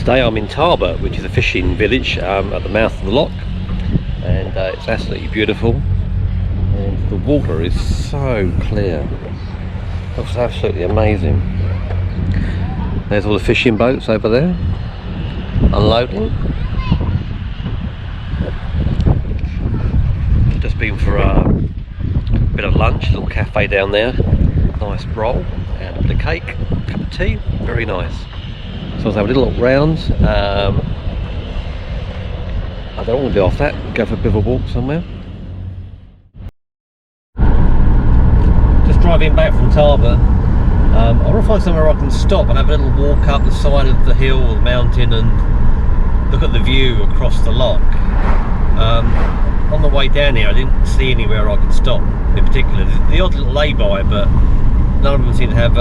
Today I'm in Tarbert, which is a fishing village at the mouth of the loch, and it's absolutely beautiful, and the water is so clear. Looks absolutely amazing. There's all the fishing boats over there unloading. Just been for a bit of lunch, a little cafe down there, nice roll and a bit of cake, cup of tea, very nice. So let's have a little look round. I don't want to be off that, go for a bit of a walk somewhere. Just driving back from Tarbert. I want to find somewhere I can stop and have a little walk up the side of the hill or the mountain and look at the view across the loch. On the way down here I didn't see anywhere I could stop in particular. The odd little lay-by, but none of them seem to have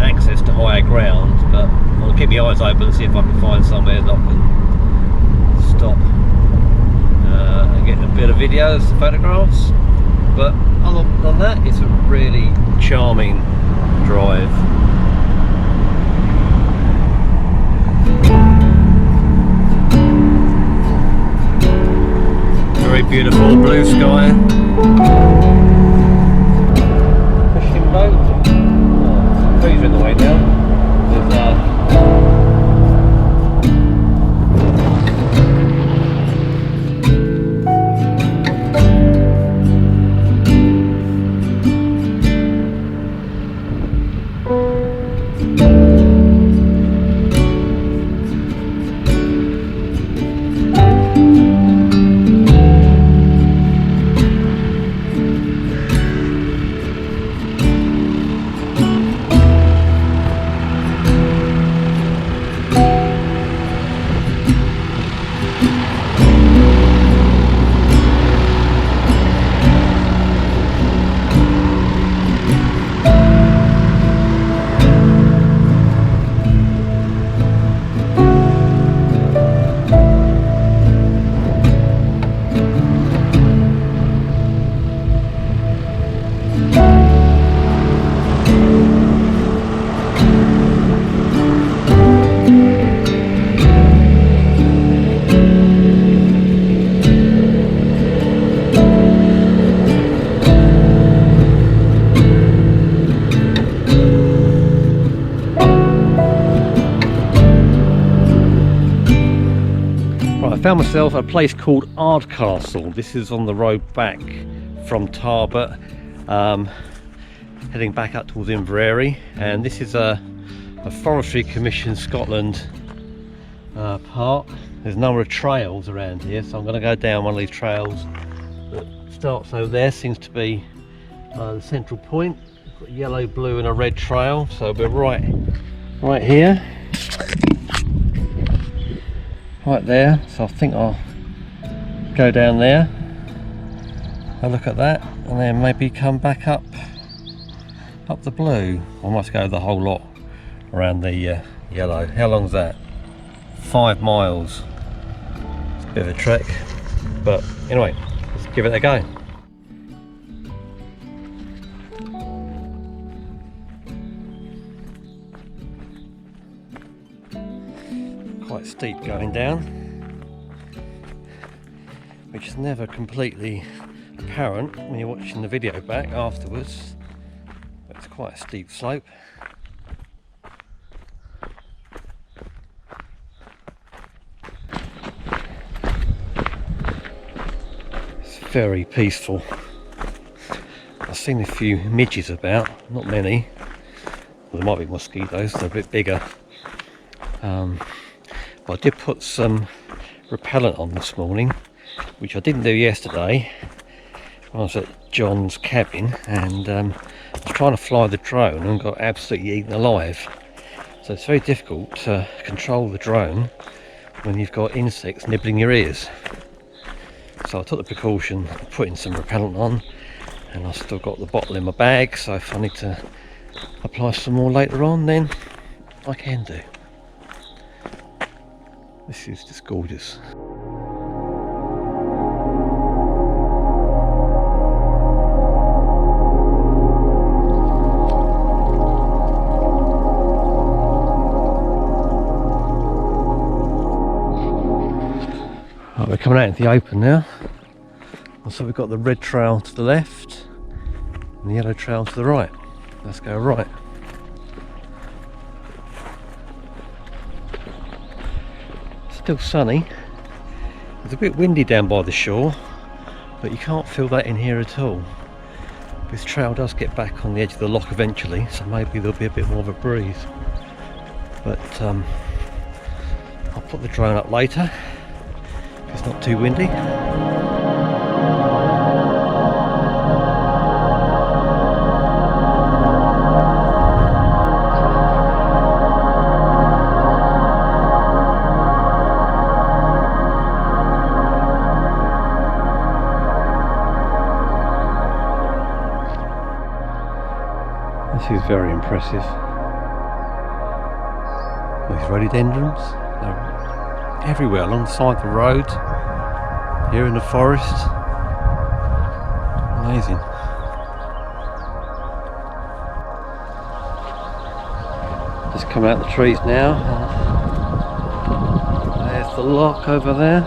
access to higher ground, but I'll keep my eyes open and see if I can find somewhere that I can stop and get a bit of videos, photographs. But other than that, it's a really charming drive. Very beautiful blue sky. Fishing boat. Trees are in the way now. I found myself a place called Ardcastle. This is on the road back from Tarbert, heading back up towards Inverary, and this is a Forestry Commission Scotland park. There's a number of trails around here, so I'm going to go down one of these trails that starts over there. Seems to be the central point. We've got a yellow, blue and a red trail, so we're right here. Right there, so I think I'll go down there, have a look at that, and then maybe come back up the blue. I must go the whole lot around the yellow. How long's that? 5 miles. It's a bit of a trek, but anyway, let's give it a go. Quite steep going down, which is never completely apparent when you're watching the video back afterwards, but it's quite a steep slope. It's very peaceful. I've seen a few midges about, not many. Well, there might be mosquitoes, they're a bit bigger. I did put some repellent on this morning, which I didn't do yesterday when I was at John's cabin, and I was trying to fly the drone and got absolutely eaten alive. So it's very difficult to control the drone when you've got insects nibbling your ears. So I took the precaution of putting some repellent on, and I've still got the bottle in my bag, so if I need to apply some more later on, then I can do. This is just gorgeous. Right, we're coming out into the open now. So we've got the red trail to the left and the yellow trail to the right. Let's go right. Still sunny. It's a bit windy down by the shore, but you can't feel that in here at all. This trail does get back on the edge of the loch eventually, so maybe there'll be a bit more of a breeze. But I'll put the drone up later. It's not too windy. This is very impressive. These rhododendrons, they're everywhere alongside the road, here in the forest. Amazing. Just coming out the trees now. There's the loch over there.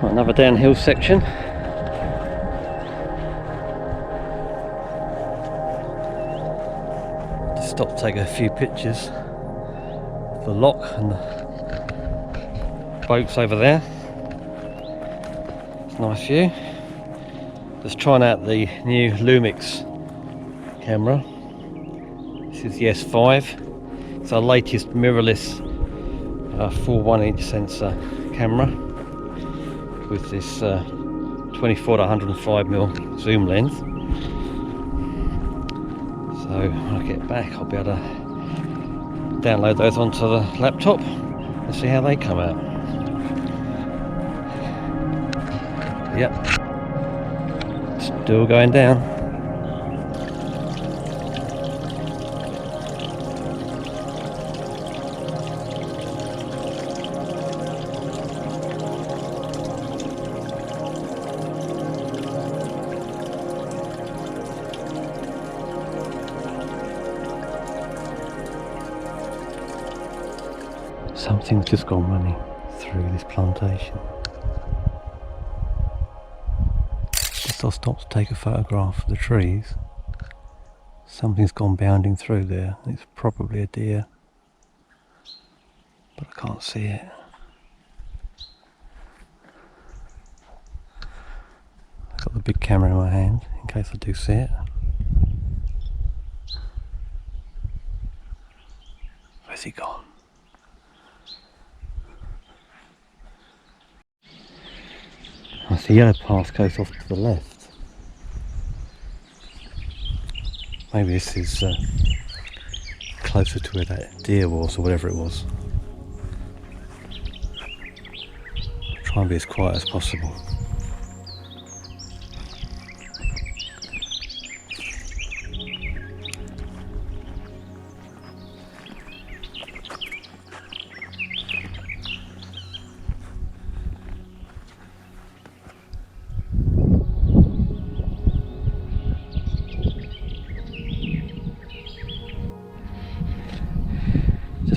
Another downhill section. Just stop to take a few pictures of the loch and the boats over there. It's a nice view. Just trying out the new Lumix camera. This is the S5. It's our latest mirrorless full 1-inch sensor camera with this 24 to 105mm zoom lens. So when I get back I'll be able to download those onto the laptop and see how they come out. Yep, still going down. Something's just gone running through this plantation. Just I'll stop to take a photograph of the trees. Something's gone bounding through there. It's probably a deer, but I can't see it. I've got the big camera in my hand in case I do see it. Where's he gone? I see yellow path goes off to the left. Maybe this is closer to where that deer was, or whatever it was. Try and be as quiet as possible.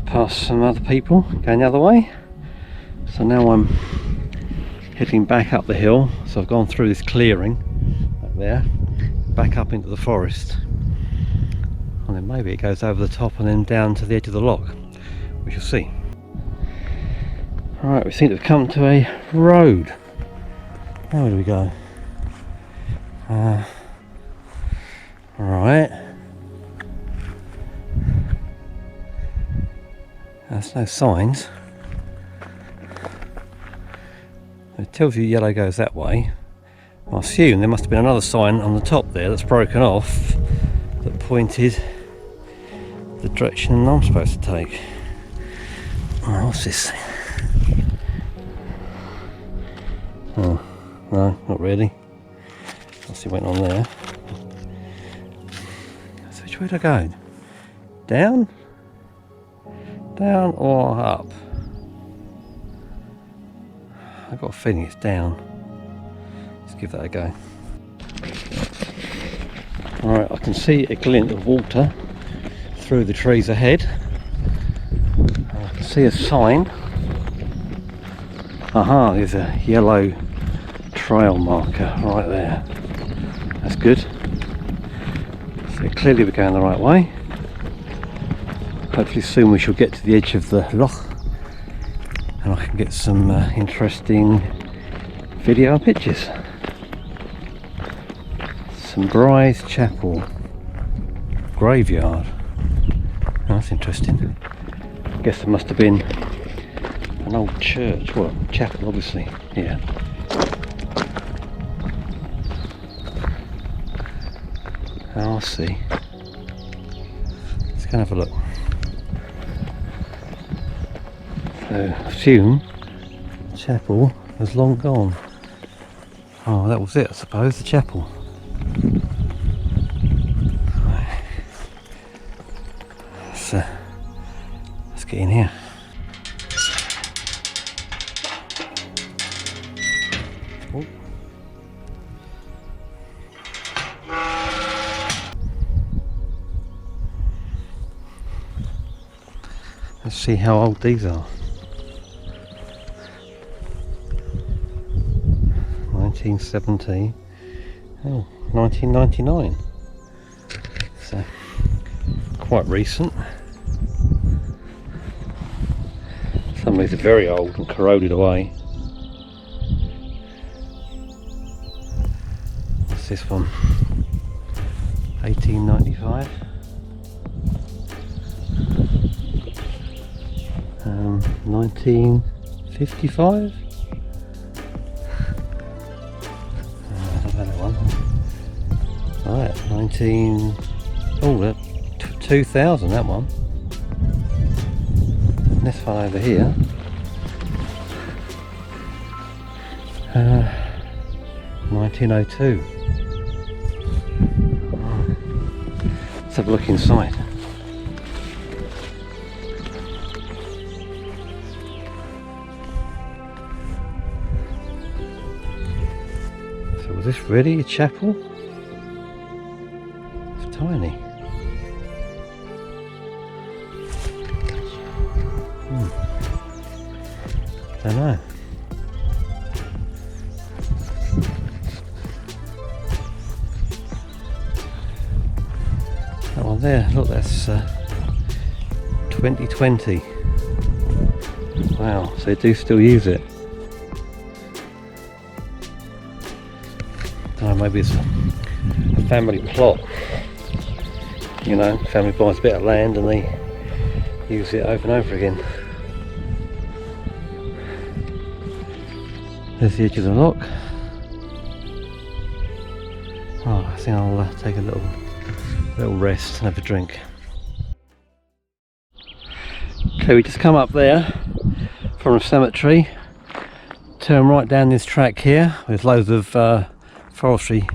Past some other people going the other way, so now I'm heading back up the hill. So I've gone through this clearing back there, back up into the forest, and then maybe it goes over the top and then down to the edge of the loch. We shall see. Alright, we seem to have come to a road. Now where do we go? Alright. There's no signs. It tells you yellow goes that way. I assume there must have been another sign on the top there that's broken off that pointed the direction I'm supposed to take. Oh, what's this? Oh, no, not really. What's it went on there? So which way do I go? Down? Down or up? I've got a feeling it's down. Let's give that a go. Alright, I can see a glint of water through the trees ahead. I can see a sign. Aha, there's a yellow trail marker right there. That's good. So clearly we're going the right way. Hopefully soon we shall get to the edge of the loch and I can get some interesting video and pictures. St Bride's Chapel graveyard. Oh, that's interesting. I guess there must have been an old church, well, chapel obviously, yeah. Oh, I see. Let's go and have a look. So, I assume the chapel was long gone. Oh, that was it, I suppose, the chapel. Let's get in here. Oh. Let's see how old these are. 1917. Oh, 1999. So quite recent. Some of these are very old and corroded away. What's this one? 1895. 1955. I don't know that one. Right, 2000, that one. And this one over here. 1902. Let's have a look inside. So was this really a chapel? It's tiny. Don't know. That one there, look, that's 2020. Wow, so they do still use it. Don't know, maybe it's a family plot. You know, family buys a bit of land and they use it over and over again. There's the edge of the loch. Oh, I think I'll take a little rest and have a drink. Okay, we just come up there from a cemetery, turn right down this track here with loads of forestry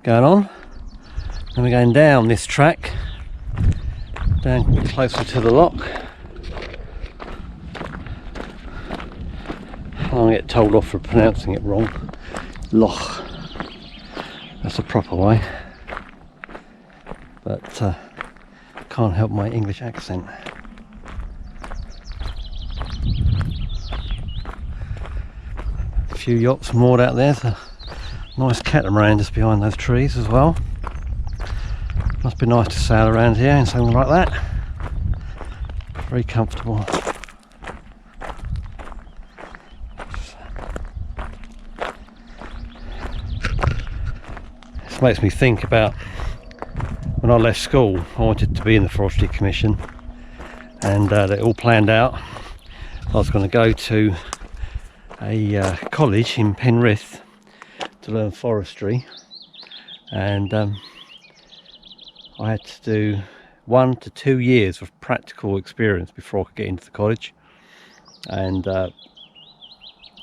going on, and we're going down this track down closer to the loch. I'll get told off for pronouncing it wrong. Loch. That's the proper way. But can't help my English accent. A few yachts moored out there. So nice catamaran just behind those trees as well. Must be nice to sail around here in something like that. Very comfortable. Makes me think about when I left school. I wanted to be in the Forestry Commission, and they all planned out. I was going to go to a college in Penrith to learn forestry, and I had to do 1 to 2 years of practical experience before I could get into the college. And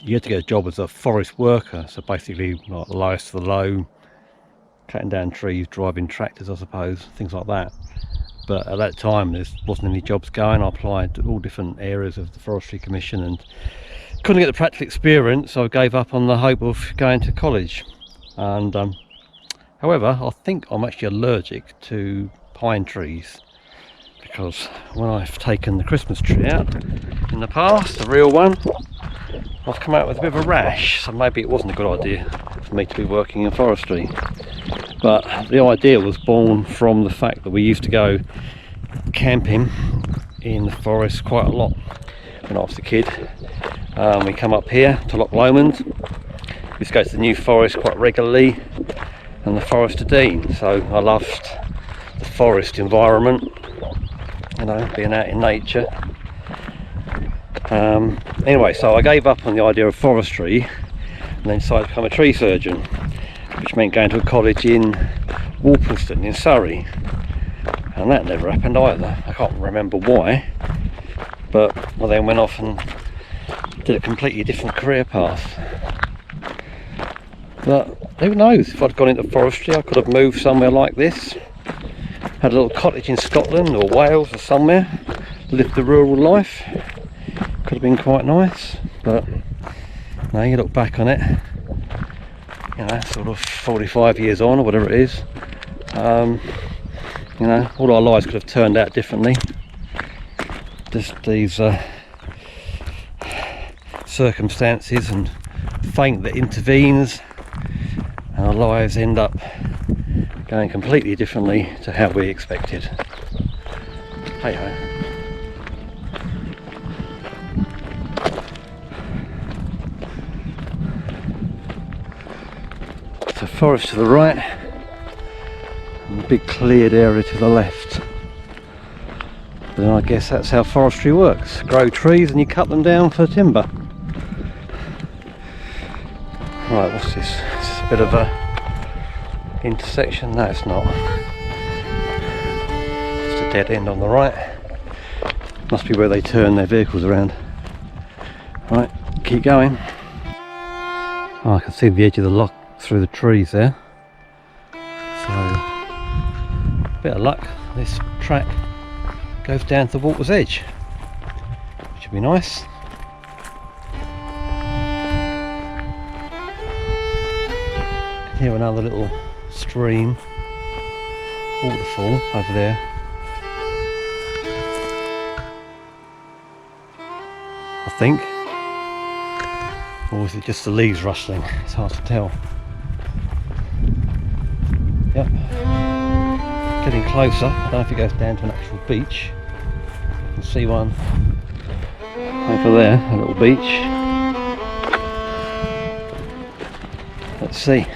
you had to get a job as a forest worker, so basically like the lowest of the low, cutting down trees, driving tractors, I suppose, things like that. But at that time there wasn't any jobs going. I applied to all different areas of the Forestry Commission and couldn't get the practical experience, so I gave up on the hope of going to college. And However, I think I'm actually allergic to pine trees, because when I've taken the Christmas tree out in the past, the real one, I've come out with a bit of a rash, so maybe it wasn't a good idea for me to be working in forestry. But the idea was born from the fact that we used to go camping in the forest quite a lot when I was a kid. We come up here to Loch Lomond. We used to go to the New Forest quite regularly, and the Forest of Dean, so I loved the forest environment, you know, being out in nature. Anyway, so I gave up on the idea of forestry and then decided to become a tree surgeon, which meant going to a college in Walpolston in Surrey, and that never happened either. I can't remember why, but I then went off and did a completely different career path. But who knows, if I'd gone into forestry I could have moved somewhere like this, had a little cottage in Scotland or Wales or somewhere, lived the rural life. Could have been quite nice, but now you look back on it, you know, sort of 45 years on or whatever it is, you know, all our lives could have turned out differently. Just these circumstances and fate that intervenes, our lives end up going completely differently to how we expected. Hey ho. So forest to the right and a big cleared area to the left. But then I guess that's how forestry works. Grow trees and you cut them down for timber. Right, what's this? This is a bit of a intersection. No, it's not. Just a dead end on the right. Must be where they turn their vehicles around. Right, keep going. Oh, I can see the edge of the loch through the trees there. So, bit of luck, this track goes down to the water's edge, which would be nice. Here another little stream, waterfall over there. I think. Or is it just the leaves rustling? It's hard to tell. Yep. Getting closer. I don't know if it goes down to an actual beach. I can see one over there, a little beach. Let's see.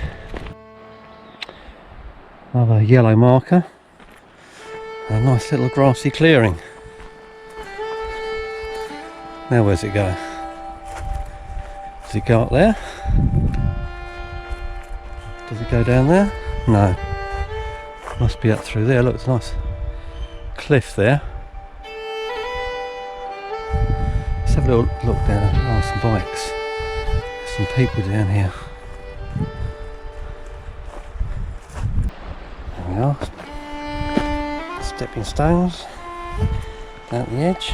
Another yellow marker. A nice little grassy clearing. Now where's it go? Does it go up there? Does it go down there? No. Must be up through there. Look, it's a nice cliff there. Let's have a little look down. Oh, some bikes. There's some people down here. There we are. Stepping stones down the edge.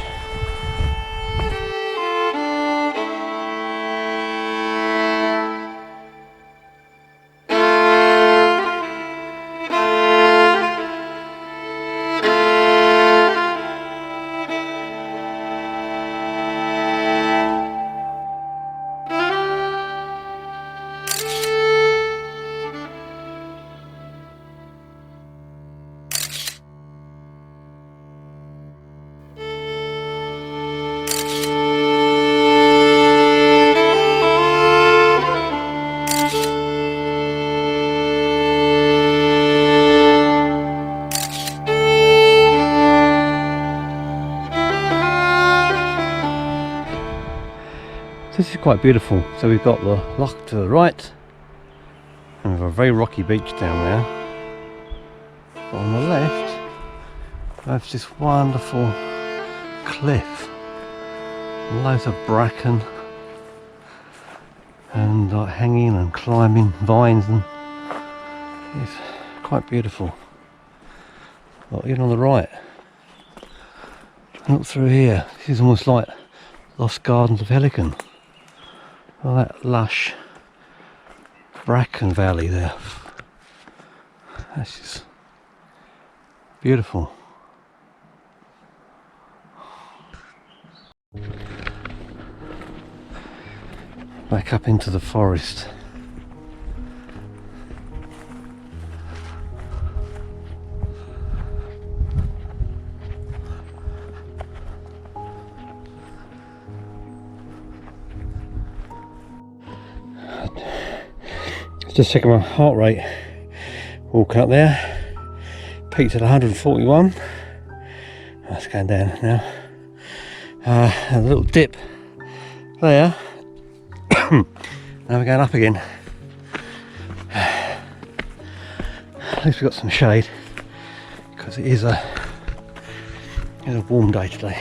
This is quite beautiful. So we've got the loch to the right, and we've got a very rocky beach down there. But on the left, there's this wonderful cliff, loads of bracken, and like hanging and climbing vines, and it's quite beautiful. But even on the right, look through here. This is almost like Lost Gardens of Helican. Well, that lush bracken valley there. This is beautiful. Back up into the forest. Just checking my heart rate. Walking up there, peaked at 141. That's going down now. A little dip there. Now we're going up again. At least we've got some shade, because it is a warm day today.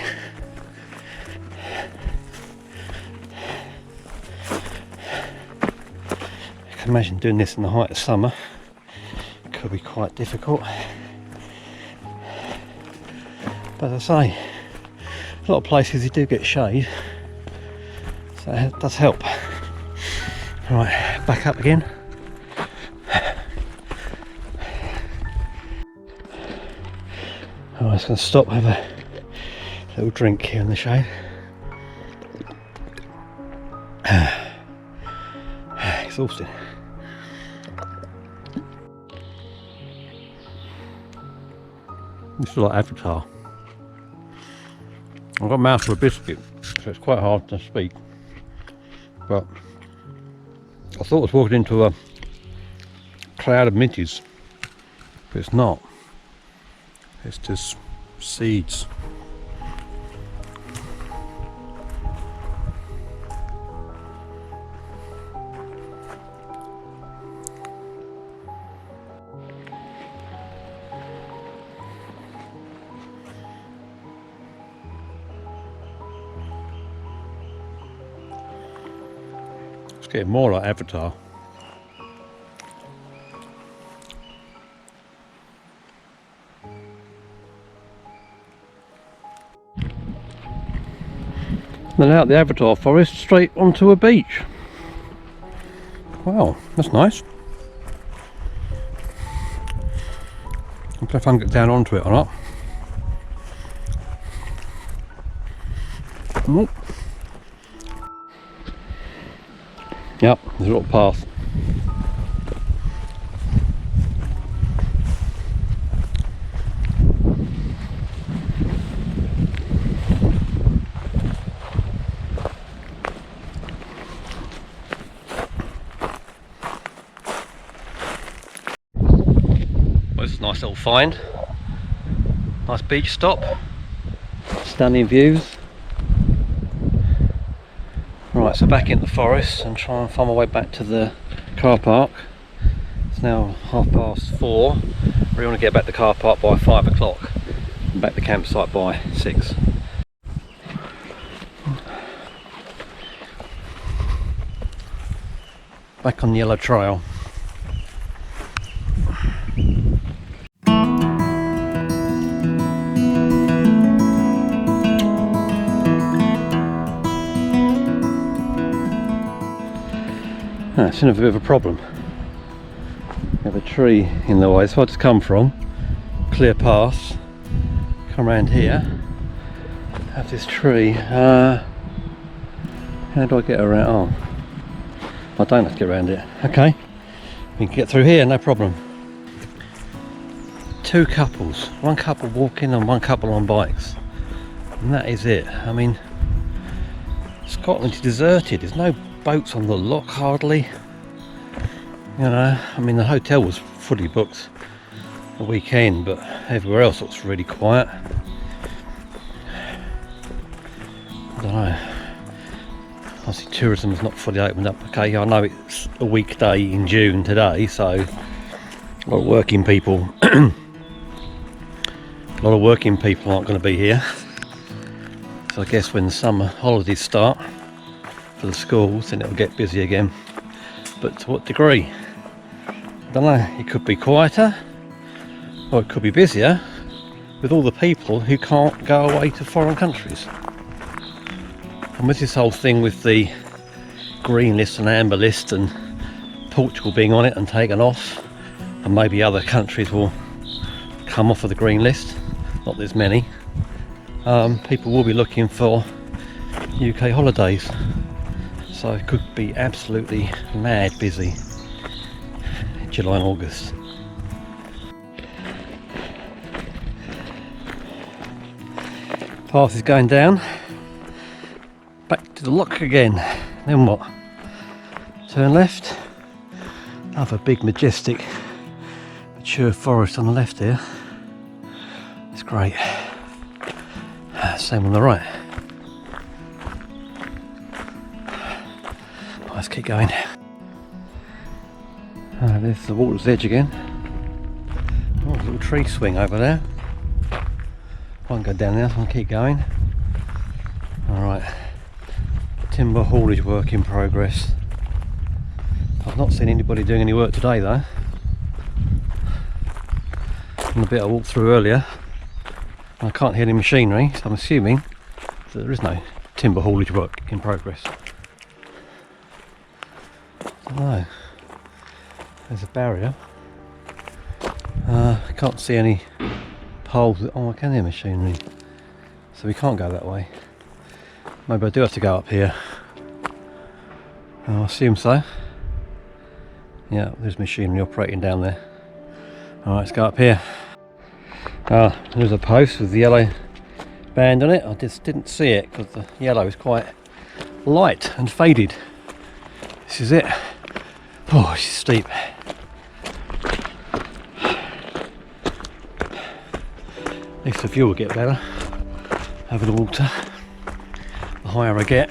I can imagine doing this in the height of summer could be quite difficult. But as I say, a lot of places you do get shade, so that does help. Right, back up again. I'm just going to stop, have a little drink here in the shade. Exhausted. This is like Avatar. I've got a mouth for a biscuit, so it's quite hard to speak. But I thought I was walking into a cloud of midges, but it's not. It's just seeds. It's getting more like Avatar. Then out the Avatar forest straight onto a beach. Wow, that's nice. I don't know if I can get down onto it or not. Nope. Yep, there's a little path. Well, it's a nice little find. Nice beach stop. Stunning views. Right, so back in the forest and try and find my way back to the car park. It's now 4:30. We want to get back to the car park by 5 o'clock and back to the campsite by 6. Back on the yellow trail. It's in a bit of a problem. We have a tree in the way, so I just come from clear path, come around here, have this tree. How do I get around? Oh, I don't have to get around it. Okay, we can get through here, no problem. 2 couples, one couple walking and one couple on bikes, and that is it. I mean, Scotland is deserted. There's no boats on the loch hardly. You know, I mean, the hotel was fully booked the weekend, but everywhere else looks really quiet. I don't know. Obviously tourism is not fully opened up. Okay, I know it's a weekday in June today, so a lot of working people a lot of working people aren't going to be here. So I guess when the summer holidays start for the schools, then it'll get busy again. But to what degree? I don't know. It could be quieter, or it could be busier with all the people who can't go away to foreign countries. And with this whole thing with the green list and amber list and Portugal being on it and taken off, and maybe other countries will come off of the green list. Not there's many. People will be looking for UK holidays, so it could be absolutely mad busy in July and August. Path is going down, back to the lock again. Then what? Turn left. Another big, majestic, mature forest on the left here. It's great. Same on the right. Let's keep going. There's the water's edge again. Oh, there's a little tree swing over there. Won't go down there, so I'll keep going. Alright. Timber haulage work in progress. I've not seen anybody doing any work today though. And the bit I walked through earlier, I can't hear any machinery, so I'm assuming that there is no timber haulage work in progress. I don't know. There's a barrier. I can't see any poles. Oh, I can hear machinery. So we can't go that way. Maybe I do have to go up here. I assume so. Yeah, there's machinery operating down there. Alright, let's go up here. There's a post with the yellow band on it. I just didn't see it because the yellow is quite light and faded. This is it. Oh, it's steep. At least the view will get better over the water the higher I get.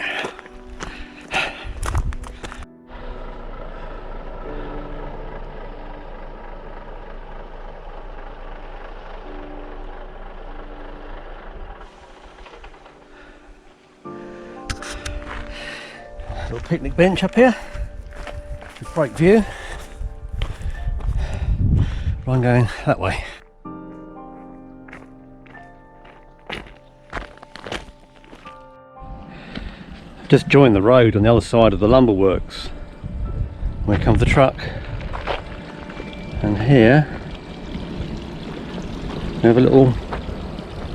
Little picnic bench up here. Great view. I'm going that way. I've just joined the road on the other side of the lumber works. Where comes the truck. And here we have a little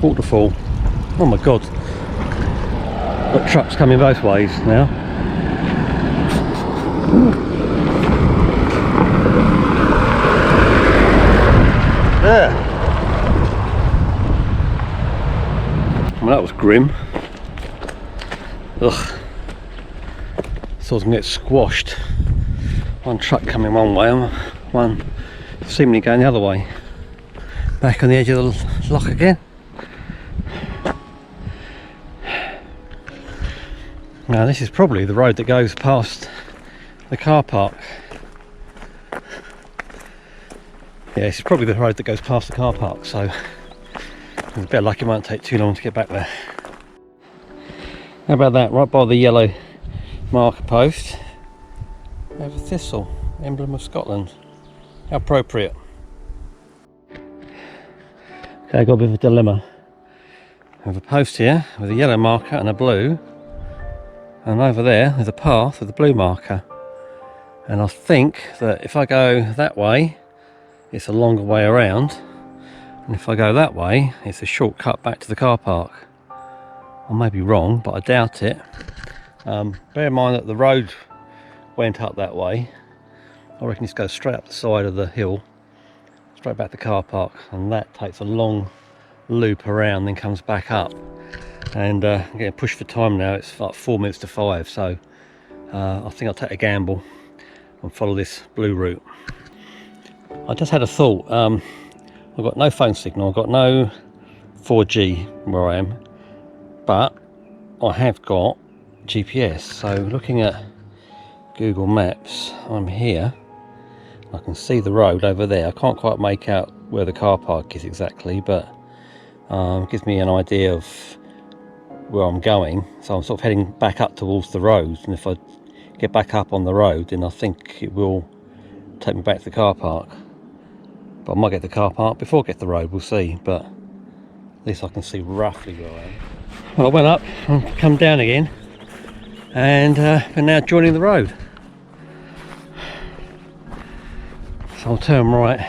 waterfall. Oh my god. Got trucks coming both ways now. There. Well, that was grim. Ugh. So I was going to get squashed. One truck coming one way and one seemingly going the other way. Back on the edge of the loch again. Now this is probably the road that goes past the car park. Yeah, this is probably the road that goes past the car park, so with a bit of luck it won't take too long to get back there. How about that, right by the yellow marker post, we have a thistle, emblem of Scotland. How appropriate. Okay, I've got a bit of a dilemma. I have a post here with a yellow marker and a blue, and over there there's a path with a blue marker. And I think that if I go that way, it's a longer way around, and if I go that way, it's a shortcut back to the car park. I may be wrong, but I doubt it. Bear in mind that the road went up that way. I reckon this goes straight up the side of the hill, straight back to the car park, and that takes a long loop around, then comes back up. And I'm getting pushed for time now. It's like 4 minutes to 5, so I think I'll take a gamble and follow this blue route. I just had a thought. I've got no phone signal, I've got no 4G where I am, but I have got GPS. So looking at Google Maps, I'm here. I can see the road over there. I can't quite make out where the car park is exactly, but it gives me an idea of where I'm going. So I'm sort of heading back up towards the road, and if I get back up on the road, then I think it will take me back to the car park. But I might get the car park before I get to the road, we'll see, but at least I can see roughly where I am. Well, I went up and come down again, and we're now joining the road. So I'll turn right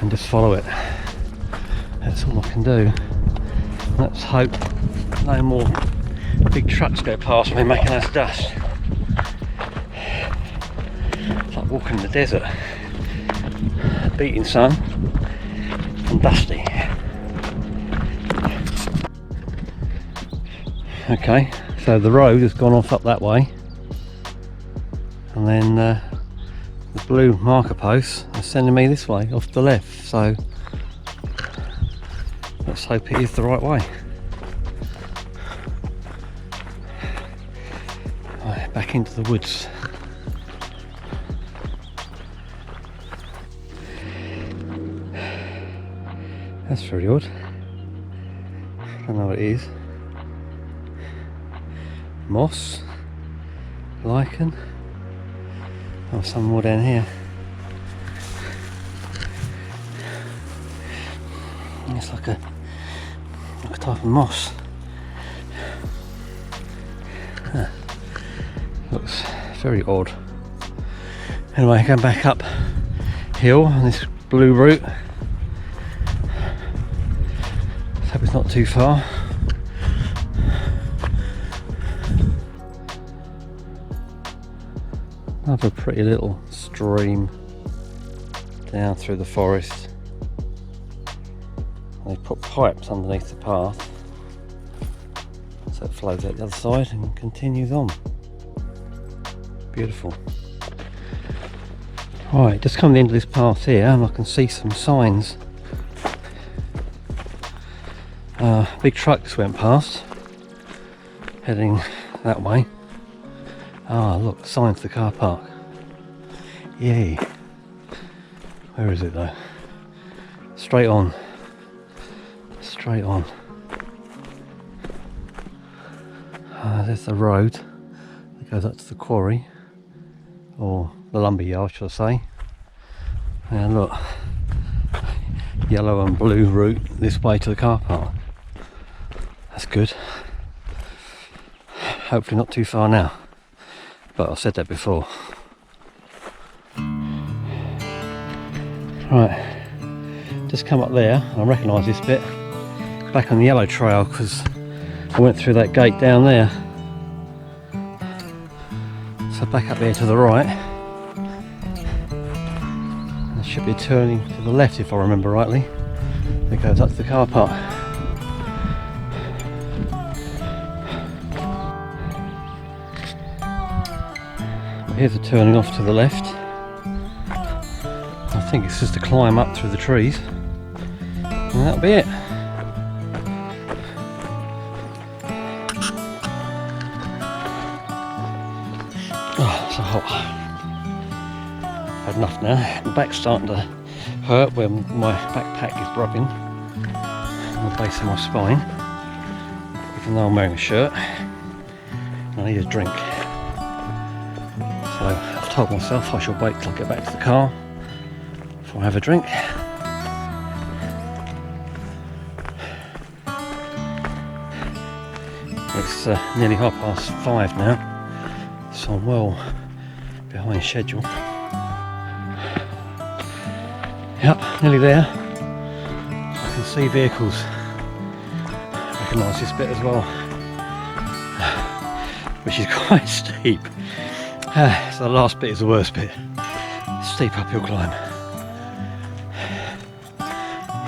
and just follow it. That's all I can do. Let's hope no more big trucks go past me making us dust. It's like walking in the desert. Beating sun and dusty. Okay, so the road has gone off up that way, and then the blue marker posts are sending me this way off the left, so let's hope it is the right way. Right, back into the woods. That's very odd. I don't know what it is. Moss, lichen. Oh, some more down here. It's like a type of moss. Huh. Looks very odd. Anyway, going back up hill on this blue route. Let's hope it's not too far. Another pretty little stream down through the forest. They put pipes underneath the path so it flows out the other side and continues on. Beautiful. Right, just come to the end of this path here and I can see some signs. Big truck just went past, heading that way. Ah, look, sign for the car park. Yay. Where is it though? Straight on. Straight on. There's the road that goes up to the quarry, or the lumber yard, shall I say. And look, yellow and blue route this way to the car park. That's good. Hopefully not too far now. But I've said that before. Right, just come up there, I recognise this bit, back on the yellow trail, because I went through that gate down there. So back up there to the right. There should be a turning to the left if I remember rightly. It goes up to the car park. Here's a turning off to the left. I think it's just a climb up through the trees, and that'll be it. Oh, so hot. Had enough now. My back's starting to hurt where my backpack is rubbing on the base of my spine, even though I'm wearing a shirt. I need a drink. So I've told myself I shall wait till I get back to the car before I have a drink. It's nearly 5:30 now, so I'm well behind schedule. Yep, nearly there. I can see vehicles. Recognise this bit as well, which is quite steep. So the last bit is the worst bit. Steep uphill climb.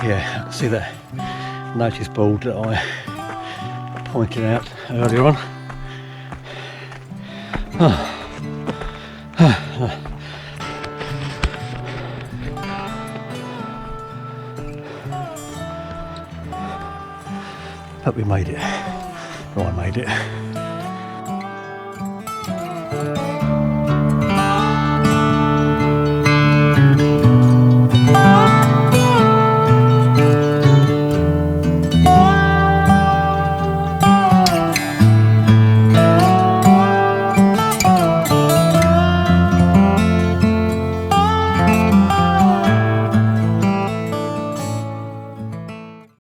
Yeah, I can see that notice board that I pointed out earlier on. But we made it. Well, I made it.